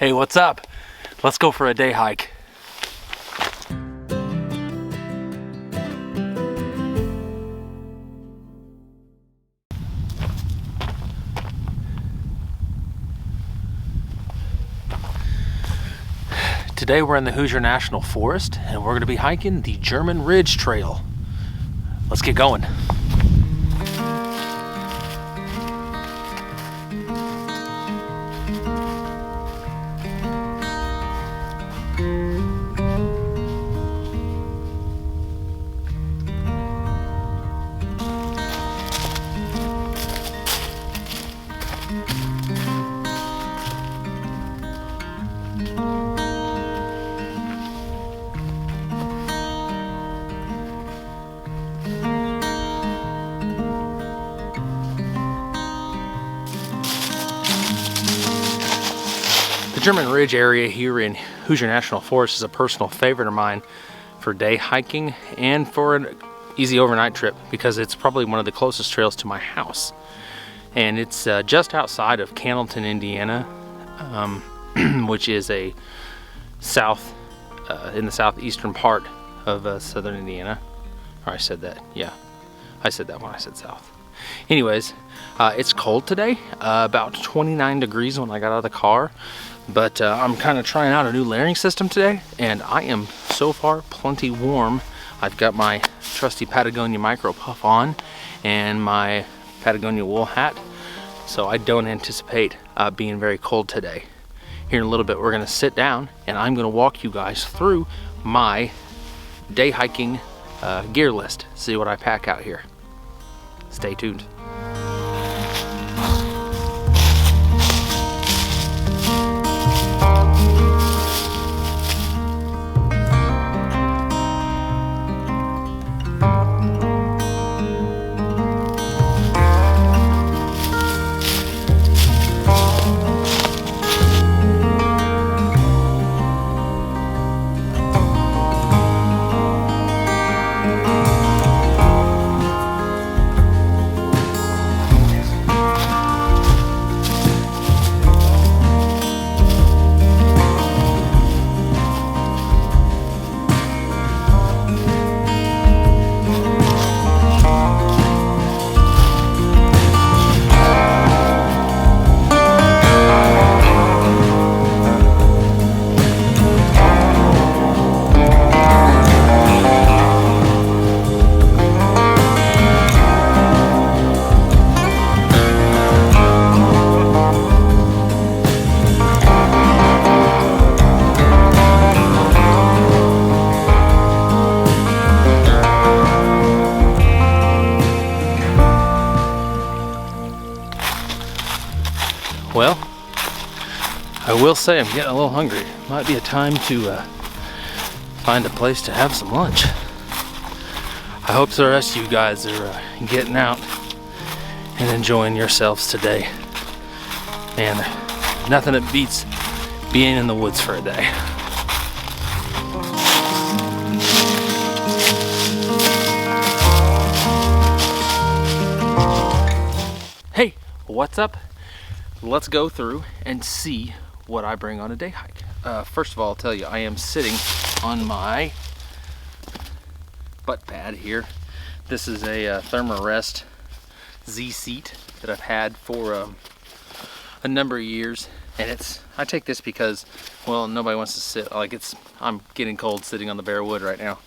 Hey, what's up? Let's go for a day hike. Today we're in the Hoosier National Forest and we're going to be hiking the German Ridge Trail. Let's get going. The German Ridge area here in Hoosier National Forest is a personal favorite of mine for day hiking and for an easy overnight trip because it's probably one of the closest trails to my house. And it's just outside of Cannelton, Indiana, which is a in the southeastern part of southern Indiana. Or I said that, yeah. I said that when I said south. Anyways, it's cold today, about 29 degrees when I got out of the car. But I'm kind of trying out a new layering system today, and I am so far plenty warm. I've got my trusty Patagonia Micro Puff on and my Patagonia wool hat, so I don't anticipate being very cold today. Here in a little bit we're going to sit down and I'm going to walk you guys through my day hiking gear list, see what I pack out here. Stay tuned. Well, I will say I'm getting a little hungry. Might be a time to find a place to have some lunch. I hope the rest of you guys are getting out and enjoying yourselves today. Man, nothing that beats being in the woods for a day. Hey, what's up? Let's go through and see what I bring on a day hike. First of all, I'll tell you, I am sitting on my butt pad here. This is a Thermarest Z seat that I've had for a number of years, and I take this because, well, nobody wants to sit I'm getting cold sitting on the bare wood right now.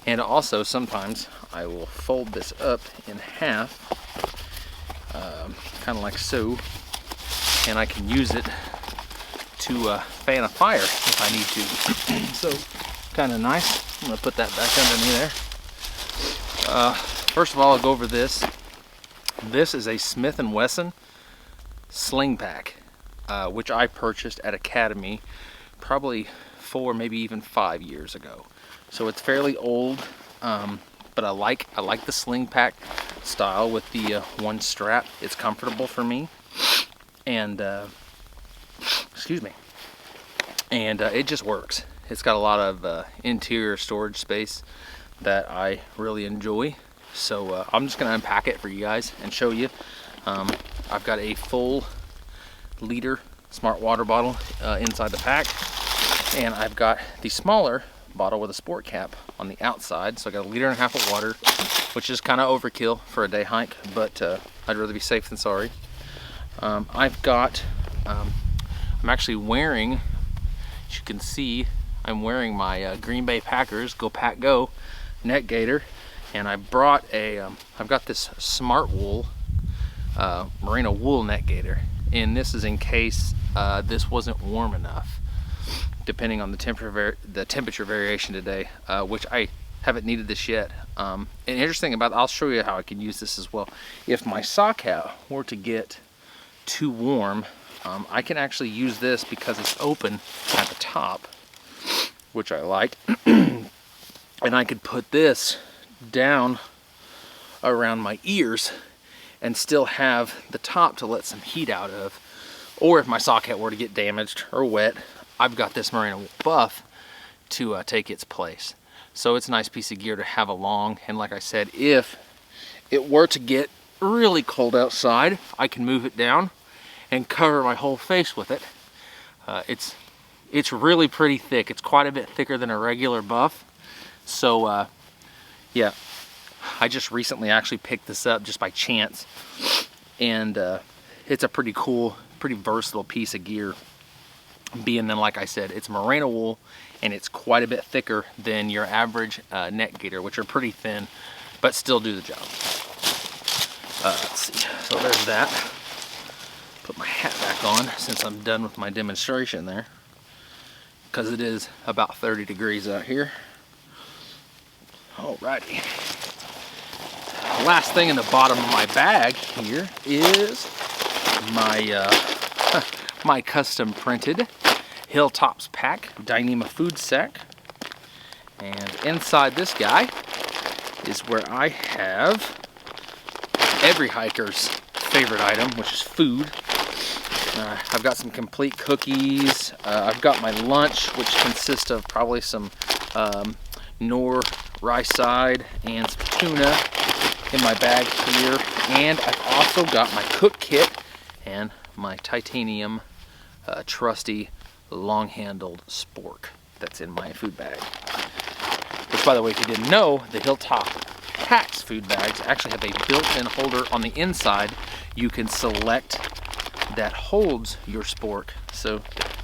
And also sometimes I will fold this up in half, kind of like so, and I can use it to fan a fire if I need to. So, kind of nice. I'm gonna put that back under me there. First of all, I'll go over this. This is a Smith & Wesson sling pack, which I purchased at Academy probably 4, maybe even 5 years ago. So it's fairly old, but I like the sling pack style with the one strap. It's comfortable for me, and excuse me, and it just works. It's got a lot of interior storage space that I really enjoy. So I'm just gonna unpack it for you guys and show you. I've got a full liter smart water bottle inside the pack, and I've got the smaller bottle with a sport cap on the outside. So I got 1.5 liters of water, which is kind of overkill for a day hike, but I'd rather be safe than sorry. I've got, I'm actually wearing, as you can see, I'm wearing my Green Bay Packers Go Pack Go neck gaiter, and I brought a, I've got this Smart Wool, merino wool neck gaiter, and this is in case this wasn't warm enough, depending on the temperature variation today, which I haven't needed this yet. And interesting about, I'll show you how I can use this as well. If my sock hat were to get too warm, I can actually use this because it's open at the top, which I like. And I could put this down around my ears and still have the top to let some heat out of. Or if my sock hat were to get damaged or wet, I've got this merino wool buff to take its place. So it's a nice piece of gear to have along. And like I said, if it were to get really cold outside, I can move it down and cover my whole face with it. It's really pretty thick. It's quite a bit thicker than a regular buff. So yeah, I just recently actually picked this up just by chance, and it's a pretty cool, pretty versatile piece of gear, being then, like I said, it's merino wool and it's quite a bit thicker than your average neck gaiter, which are pretty thin but still do the job. Let's see, so there's that. Put my hat back on since I'm done with my demonstration there, because it is about 30 degrees out here. Alrighty. Last thing in the bottom of my bag here is my my custom printed Hilltops Pack Dyneema food sack. And inside this guy is where I have every hiker's favorite item, which is food. I've got some complete cookies. I've got my lunch, which consists of probably some Knorr rice side and some tuna in my bag here. And I've also got my cook kit and my titanium trusty long-handled spork that's in my food bag. Which, by the way, if you didn't know, the Hilltop Packs food bags actually have a built-in holder on the inside. You can select that holds your spork. So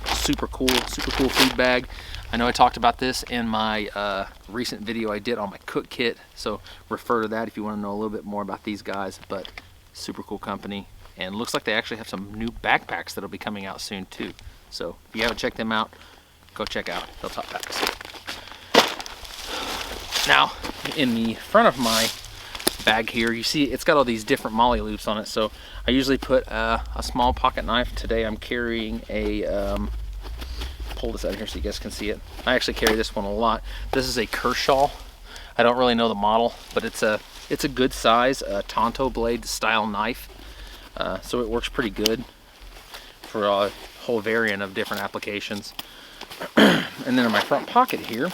super cool food bag. I know I talked about this in my recent video I did on my cook kit, so refer to that if you want to know a little bit more about these guys. But super cool company, and looks like they actually have some new backpacks that'll be coming out soon too. So if you haven't checked them out, go check out Hilltop Packs. Now, in the front of my bag here, you see it's got all these different molly loops on it. So I usually put a small pocket knife. Today I'm carrying a, pull this out here so you guys can see it. I actually carry this one a lot. This is a Kershaw. I don't really know the model, but it's a good size Tonto blade style knife. So it works pretty good for a whole variant of different applications. And then in my front pocket here,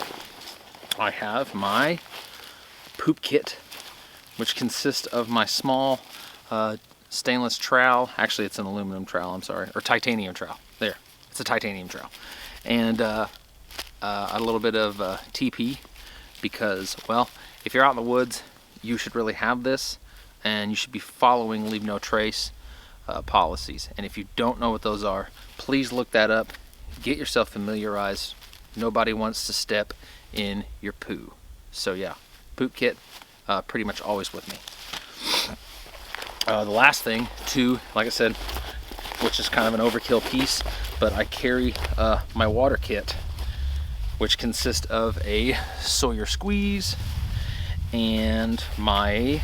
I have my poop kit, which consists of my small stainless trowel. Actually, it's an aluminum trowel, I'm sorry, or titanium trowel. There, it's a titanium trowel. And a little bit of TP, because, well, if you're out in the woods, you should really have this, and you should be following leave no trace policies. And if you don't know what those are, please look that up. Get yourself familiarized. Nobody wants to step in your poo. So yeah, poop kit, pretty much always with me. The last thing too, like I said, which is kind of an overkill piece, but I carry my water kit, which consists of a Sawyer squeeze and my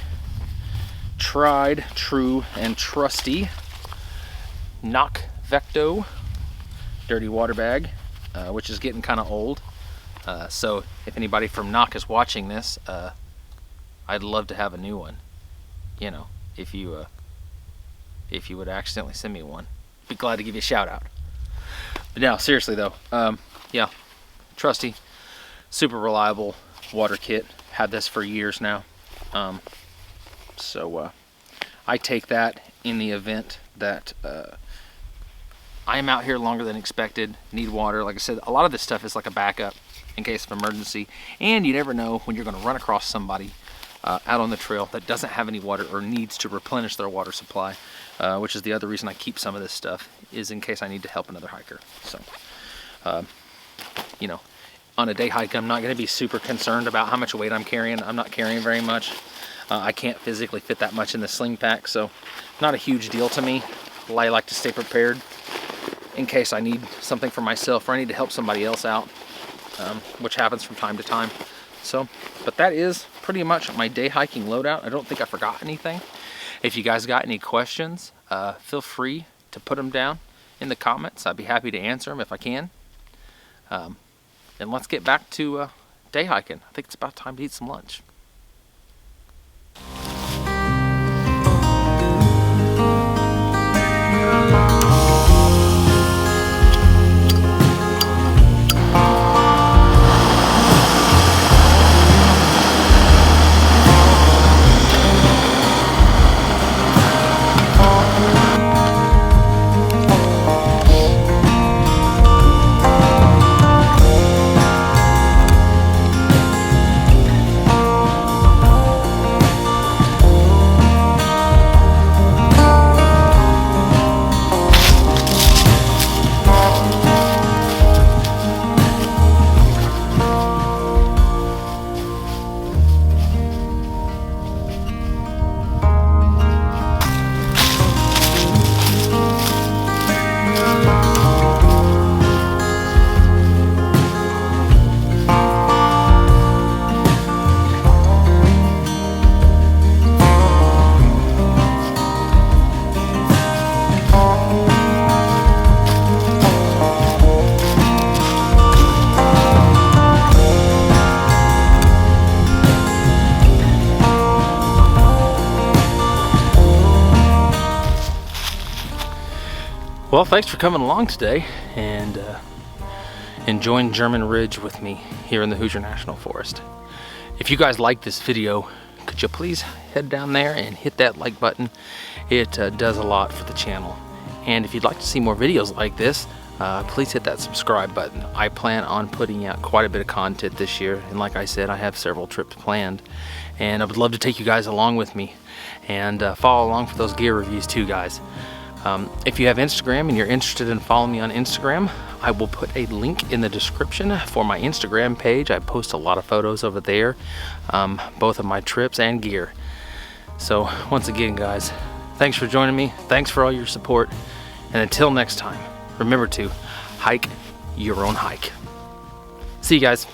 tried, true, and trusty Knock Vecto dirty water bag, which is getting kind of old. So if anybody from Knock is watching this, I'd love to have a new one. You know, if you would accidentally send me one, be glad to give you a shout out. But now, seriously though, yeah, trusty, super reliable water kit. Had this for years now. So I take that in the event that I am out here longer than expected, need water. Like I said, a lot of this stuff is like a backup in case of emergency, and you never know when you're going to run across somebody out on the trail that doesn't have any water or needs to replenish their water supply, which is the other reason I keep some of this stuff, is in case I need to help another hiker. So, you know, on a day hike, I'm not going to be super concerned about how much weight I'm carrying. I'm not carrying very much. I can't physically fit that much in the sling pack, so not a huge deal to me. I like to stay prepared in case I need something for myself or I need to help somebody else out, which happens from time to time. So, but that is pretty much my day hiking loadout. I don't think I forgot anything. If you guys got any questions, feel free to put them down in the comments. I'd be happy to answer them if I can. And let's get back to day hiking. I think it's about time to eat some lunch. Well, thanks for coming along today and enjoying German Ridge with me here in the Hoosier National Forest. If you guys like this video, could you please head down there and hit that like button? It does a lot for the channel. And if you'd like to see more videos like this, please hit that subscribe button. I plan on putting out quite a bit of content this year, and like I said, I have several trips planned, and I would love to take you guys along with me and follow along for those gear reviews too, guys. If you have Instagram and you're interested in following me on Instagram, I will put a link in the description for my Instagram page. I post a lot of photos over there, both of my trips and gear. So once again, guys, thanks for joining me. Thanks for all your support. And until next time, remember to hike your own hike. See you guys.